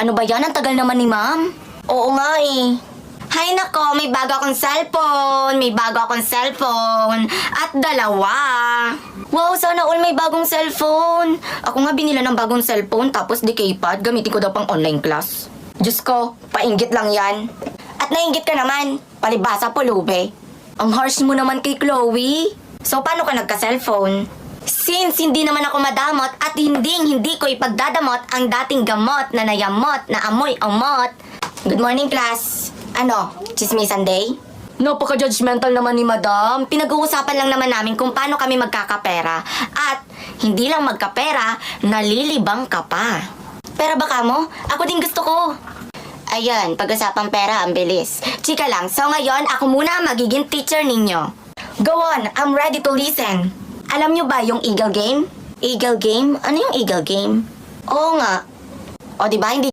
Ano ba yan? Ang tagal naman ni ma'am. Oo nga eh. Hay nako, may bago akong cellphone. May bago akong cellphone. At dalawa. Wow, sana all may bagong cellphone. Ako nga binila ng bagong cellphone tapos di keypad. Gamitin ko daw pang online class. Diyos ko, painggit lang yan. At nainggit ka naman. Palibasa pulube. Ang harsh mo naman kay Chloe. So paano ka nagka-cellphone? Since hindi naman ako madamot at hindi ko ipagdadamot ang dating gamot na nayamot na amoy umot. Good morning, class. Ano, chismisan day? Napaka-judgmental naman ni madam. Pinag-uusapan lang naman namin kung paano kami magkakapera. At hindi lang magkapera, nalilibang ka pa. Pera ba ka mo? Ako din gusto ko. Ayan, pag-usapang pera, ang bilis. Chika lang, so ngayon ako muna magiging teacher ninyo. Go on, I'm ready to listen. Alam nyo ba yung Eagle Game? Eagle Game? Ano yung Eagle Game? Oo nga. O diba, hindi